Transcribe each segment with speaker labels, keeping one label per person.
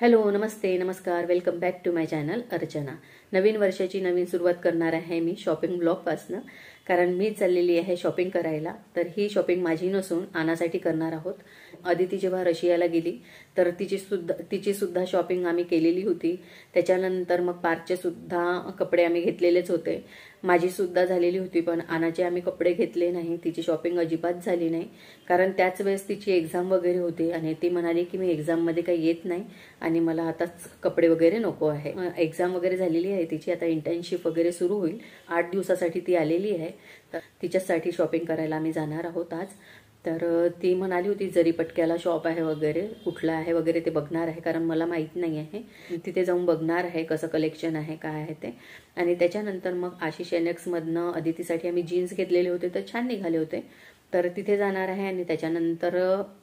Speaker 1: Hello, namaste, namaskar, welcome back to my channel Archana. नवीन वर्षाची नवीन सुरुवात करणार आहे मी शॉपिंग ब्लॉगपासनं, कारण मी चाललेली आहे शॉपिंग करायला। तर ही शॉपिंग माझी नसून आनासाठी करणार आहोत। अदिती जेव्हा रशियाला गेली तर तिची सुद्धा शॉपिंग आम्ही केलेली होती। त्याच्यानंतर मग पार्कचे सुद्धा कपडे आम्ही घेतलेलेच होते। माझी सुद्धा झालेली होती, पण आनाचे आम्ही कपडे घेतले नाही। तिची शॉपिंग अजिबात झाली नाही, कारण त्याच वेळेस तिची एक्झाम वगैरे होती आणि ती म्हणाली की मी एक्झाम मध्ये काही येत नाही आणि मला आताच कपडे वगैरे नको आहे। एक्झाम वगैरे झालेली आहे तिची, आता इंटर्नशिप वगैरे सुरू होईल। 8 दिवसासाठी ती आलेली आहे, तर तिच्यासाठी शॉपिंग करायला आम्ही जाणार आहोत आज। तर ती म्हणाली होती जरीपटक्याला शॉप आहे वगैरे, कुठला आहे वगैरे ते बघणार आहे, कारण मला माहित नाही आहे। तिथे जाऊन बघणार आहे कसं कलेक्शन आहे, काय आहे ते। आणि त्याच्यानंतर मग आशिष एनेक्स मधनं अदितीसाठी आम्ही जीन्स घेतलेले होते, तर छान निघाले होते, तर तिथे जाणार आहे। आणि त्याच्यानंतर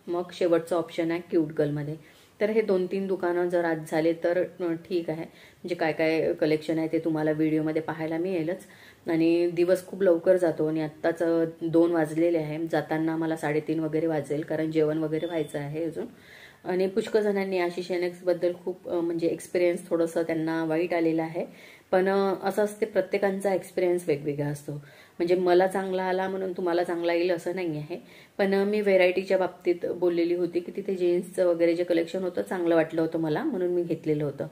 Speaker 1: मग शेवटचा ऑप्शन आहे क्यूट गर्ल मध्ये। तर हे 2-3 दुकानं जर आज झाले तर ठीक आहे, म्हणजे काय काय कलेक्शन आहे ते तुम्हाला व्हिडिओमध्ये पाहायला मिळेलच। आणि दिवस खूप लवकर जातो आणि आत्ताच 2 वाजलेले आहे। जाताना मला 3:30 वगैरे वाजेल, कारण जेवण वगैरे व्हायचं आहे अजून। आणि पुष्कळ जणांनी आशिष एनेक्स बद्दल खूप म्हणजे एक्सपिरियन्स थोडंसं त्यांना वाईट आलेलं आहे, पण असं असते प्रत्येकांचा एक्सपिरियन्स वेगवेगळा असतो। म्हणजे मला चांगला आला म्हणून तुम्हाला चांगला येईल असं नाही आहे। पण मी व्हेरायटीच्या बाबतीत बोललेली होती की तिथे जीन्सचं वगैरे जे कलेक्शन होतं चांगलं वाटलं होतं मला, म्हणून मी घेतलेलं होतं।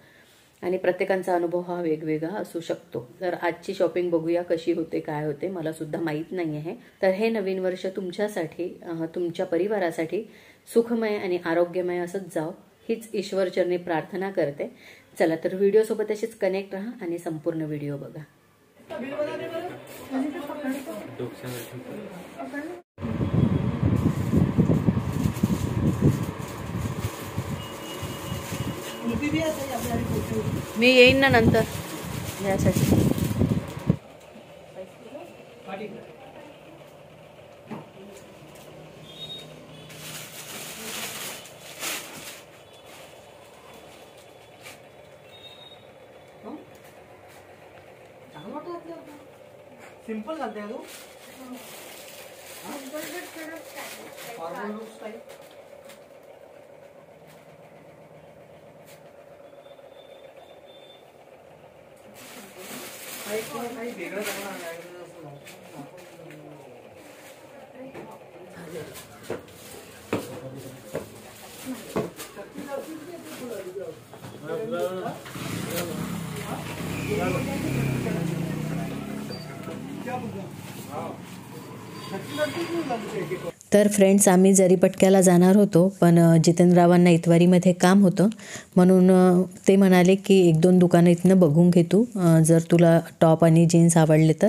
Speaker 1: आणि प्रत्येकांचा अनुभव हा वेगवेगळा असू शकतो। तर आजची शॉपिंग बघूया कशी होते, काय होते, मला सुद्धा माहित नाही आहे। तर हे नवीन वर्ष तुमच्यासाठी, तुमच्या परिवारासाठी सुखमय आणि आरोग्यमय असंच जाओ, हीच ईश्वरचरणी प्रार्थना करते। चला तर व्हिडिओ सोबत अशीच कनेक्ट राहा आणि संपूर्ण व्हिडिओ बघा। मी येईन ना नंतर यासाठी।
Speaker 2: सिंपल घालते का तू? फॉर्मल लुक स्टाईल काही वेगळं
Speaker 1: तर फ्रेंड्स, आम्ही जरीपटक्याला जाणार होतो, पण जितेंद्ररावांना इतवारीमध्ये काम होतं, म्हणून ते म्हणाले की 1-2 दुकानं इथनं बघून घे तू, जर तुला टॉप आणि जीन्स आवडले तर।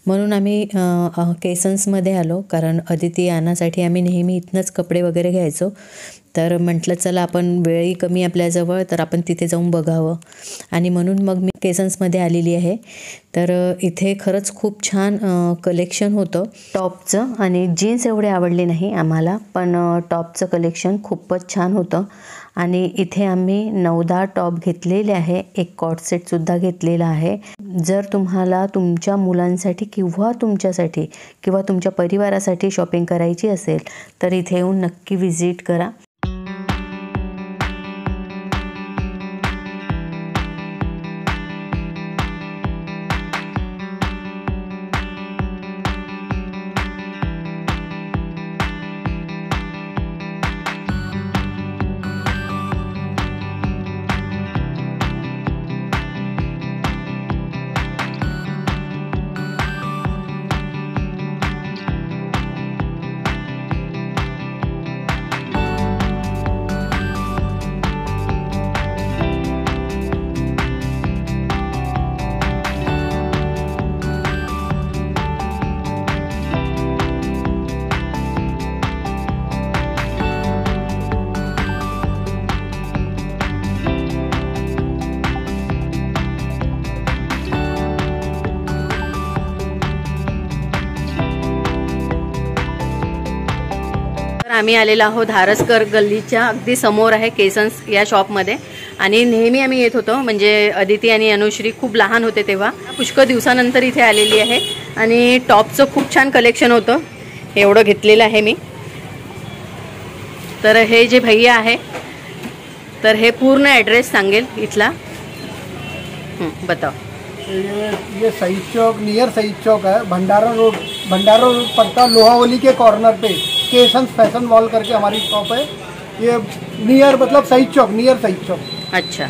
Speaker 1: म्हणून आम्ही केसन्समध्ये आलो, कारण अदिती आनासाठी आम्ही नेहमी इथनंच कपडे वगैरे घ्यायचो। तर म्हटलं चला, आपण वेळही कमी आपल्याजवळ, तर आपण तिथे जाऊन बघावं, आणि म्हणून मग मी केसन्समध्ये आलेली आहे। तर इथे खरंच खूप छान कलेक्शन होतं टॉपचं, आणि जीन्स एवढे आवडले नाही आम्हाला, पण टॉपचं कलेक्शन खूपच छान होतं। आणि इथे आम्ही 9-10 टॉप घेतलेले आहे, एक कॉट सेटसुद्धा घेतलेला आहे। जर तुम्हाला तुमच्या मुलांसाठी किंवा तुमच्यासाठी किंवा तुमच्या परिवारासाठी शॉपिंग करायची असेल तर इथे येऊन नक्की व्हिजिट करा। आम्ही आलेलो आहोत धारसकर गल्लीच्या अगदी समोर आहे केसन्स या शॉपमध्ये। आणि नेहमी आम्ही येत होतो, म्हणजे अदिती आणि अनुश्री खूप लहान होते तेव्हा। पुष्कळ दिवसानंतर इथे आलेली आहे आणि टॉपचं खूप छान कलेक्शन होतं, एवढं घेतलेलं आहे मी। तर हे जे भैया आहे तर हे पूर्ण ॲड्रेस सांगेल इथला. बताओ.
Speaker 3: ये शहीद चौक, नियर शहीद चौक है. भंडारा रोड पड़ता लोहावली के कॉर्नर पे केशंस फैशन मॉल करके हमारी शॉप है. ये नियर मतलब शहीद चौक, नियर शहीद चौक.
Speaker 1: अच्छा.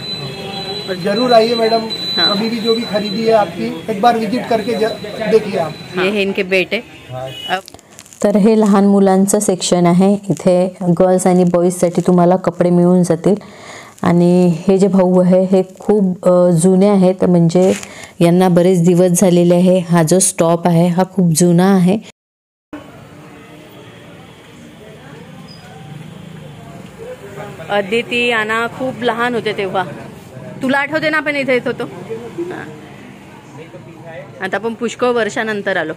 Speaker 3: और जरूर आइए मैडम.
Speaker 1: हाँ.
Speaker 3: अभी भी जो भी खरीदी है आपकी एक बार विजिट करके देखिए आप.
Speaker 1: हे हे इनके बेटे. तर हे लहान मुलांचं सेक्शन आहे. इथे गर्ल्स आणि बॉईजसाठी तुम्हाला कपडे मिळून जातील. आणि हे जे भाऊ आहे हे खूप जुने आहेत, म्हणजे यांना बरेच दिवस झालेले आहे. हा जो स्टॉप आहे हा खूप जुना आहे. अदिती आना खूप लहान होते तेव्हा. तुला आठवते ना आपण इथे येत होतो. आता आपण पुष्कळ वर्षानंतर आलो.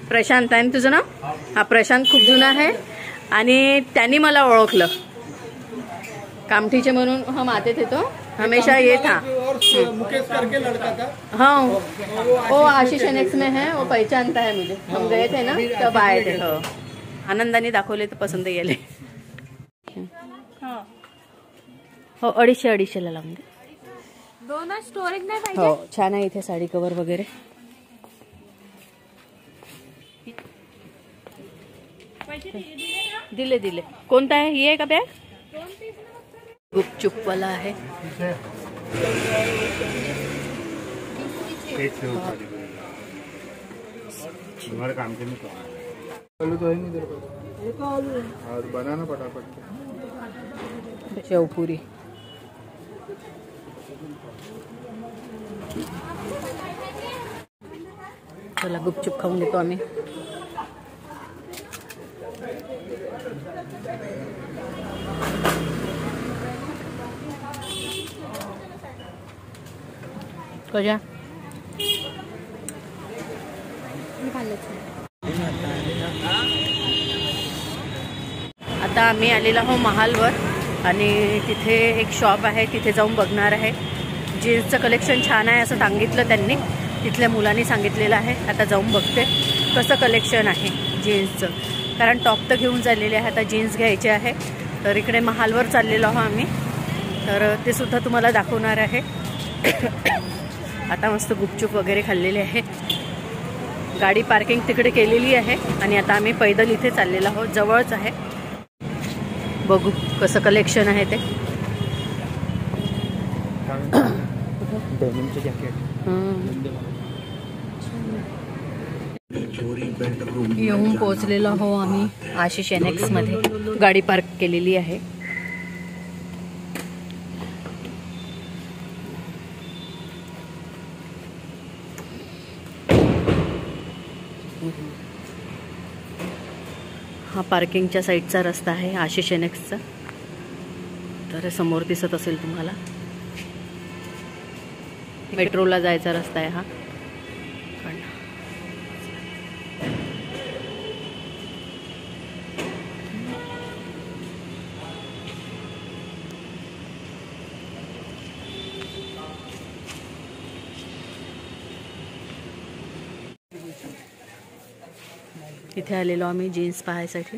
Speaker 1: प्रशांत आहे ना तुझं नाव? हा प्रशांत खूप जुना आहे आणि त्यांनी मला ओळखलं. कामठीचे म्हणून हम आते थे तो हमेशा ये था.
Speaker 3: मुकेश करके लड़का था.
Speaker 1: हाँ वो आशीष एनेक्स में है, वो पहचानता है मुझे. हम गए थे ना तब आए थे. हो आनंदाने दाखवले तर पसंत गेले. हो 250 ला लावून दे.
Speaker 4: दोन स्टोरेज नाही पाहिजे.
Speaker 1: हो छान आहे इथे साडी कवर वगैरे. दिले. कोणता आहे? ही आहे का बॅग? गुपचुप वाला आहे.
Speaker 5: काम के आलू तो है नहीं तेरे पास. और बनाना फटाफट.
Speaker 1: शेवपुरी. चला गुपचुप खाऊन घेतो आम्ही. कशा? आता आम्ही आलेलो आहो महालवर आणि तिथे एक शॉप आहे, तिथे जाऊन बघणार आहे. जीन्सचं कलेक्शन छान आहे असं सांगितलं त्यांनी, तिथल्या मुलांनी सांगितलेलं आहे. आता जाऊन बघते कसं कलेक्शन आहे जीन्सचं, कारण टॉप तर घेऊन झालेले आहे, आता जीन्स घ्यायचे आहे. तर इकडे महालवर चाललेलो आहो आम्ही, तर ते सुद्धा तुम्हाला दाखवणार आहे. आता मस्त गुपचूप वगैरे खाल्लेले आहे. गाडी पार्किंग तिकडे केलेली आहे आणि आता आम्ही पैदल इथे चाललेलो आहोत, जवळच आहे. बघू कसं कलेक्शन आहे ते. येऊन पोहोचलेलो आहो आम्ही आशिष एनेक्स मध्ये. गाडी पार्क केलेली आहे. हा पार्किंगच्या साईडचा रस्ता आहे आशिष एनेक्सचा. तर समोर दिसत असेल तुम्हाला, मेट्रोला जायचा रस्ता आहे हा. इथे आलेलो आम्ही जीन्स पाहायसाठी.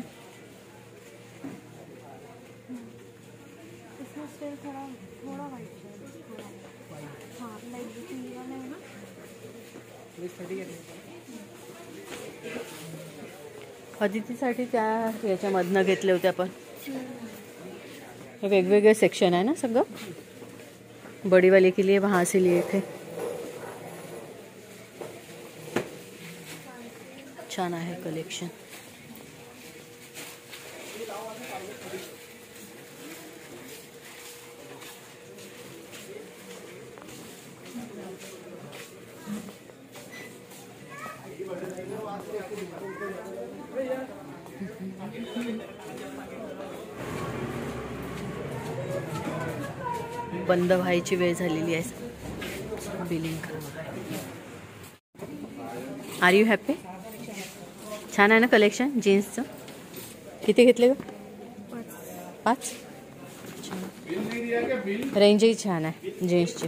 Speaker 1: अदितीसाठी त्या याच्यामधनं घेतले होते आपण. हे वेगवेगळे सेक्शन आहे ना सगळं. बड़ी वाले के लिए वहाँ से लिए थे. छान आहे कलेक्शन. बंद व्हायची वेळ झालेली आहे. बिलिंग. Are you happy? छान आहे ना कलेक्शन जीन्सचं. किती घेतले ग? 5. रेंजही छान आहे जीन्सची.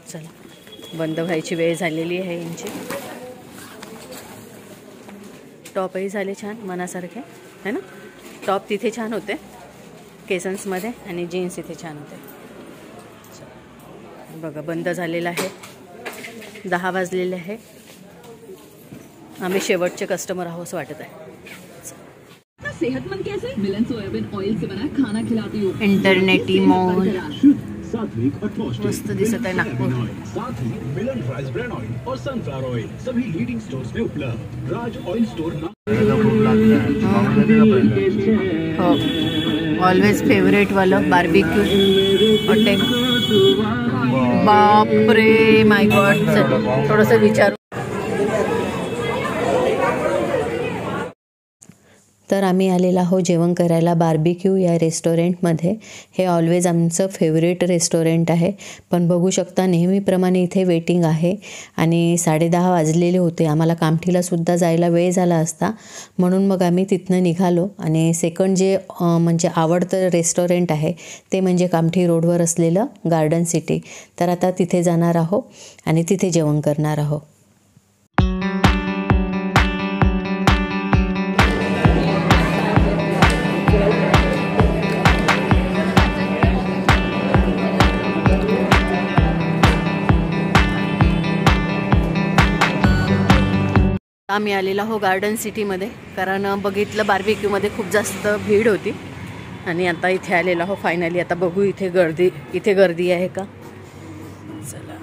Speaker 1: चला बंद व्हायची वेळ झालेली आहे यांची. टॉपही झाले छान मनासारखे है ना. टॉप तिथे छान होते केसन्समध्ये आणि जीन्स इथे छान होते. बघा बंद झालेलं आहे, 10 वाजलेले आहे. आम्ही शेवटचे कस्टमर आहोत असं वाटत आहे.
Speaker 6: सेहतमंद कैसे? मिलन सोयाबीन ऑयल से बना खाना खिलाती हूँ.
Speaker 1: इंटरनेटी मॉल
Speaker 7: सात्विक और पौष्टिक
Speaker 1: मस्त दिसत आहे नागपूर.
Speaker 7: साथ ही मिलन राइस ब्रांड ऑयल और सनफ्लावर ऑयल सभी लीडिंग स्टोर्स में उपलब्ध. राज ऑयल स्टोर नाम.
Speaker 1: हो, ऑलवेज फेवरेट वालं बार्बिक्यू हॉटेल. बापरे माय गॉड. थोडंसं विचारू. तर आम्ही आलेलो आहोत जेवण करायला बार्बिक्यू या रेस्टॉरंटमध्ये. हे ऑलवेज आमचं फेवरेट रेस्टॉरंट आहे. पण बघू शकता नेहमीप्रमाणे इथे वेटिंग आहे आणि 10:30 वाजलेले होते. आम्हाला कामठीलासुद्धा जायला वेळ झाला असता, म्हणून मग आम्ही तिथनं निघालो. आणि सेकंड जे म्हणजे आवडतं रेस्टॉरंट आहे ते म्हणजे कामठी रोडवर असलेलं गार्डन सिटी. तर आता तिथे जाणार आहोत आणि तिथे जेवण करणार आहोत. आम्ही आलेलो आहो गार्डन सिटीमध्ये, कारण बघितलं बार्बिक्यूमध्ये खूप जास्त भीड होती आणि आता इथे आलेलो आहो फायनली. आता बघू इथे गर्दी आहे का. चला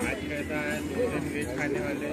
Speaker 5: आज कैसा है, 2 दिन वेज खाने वाले.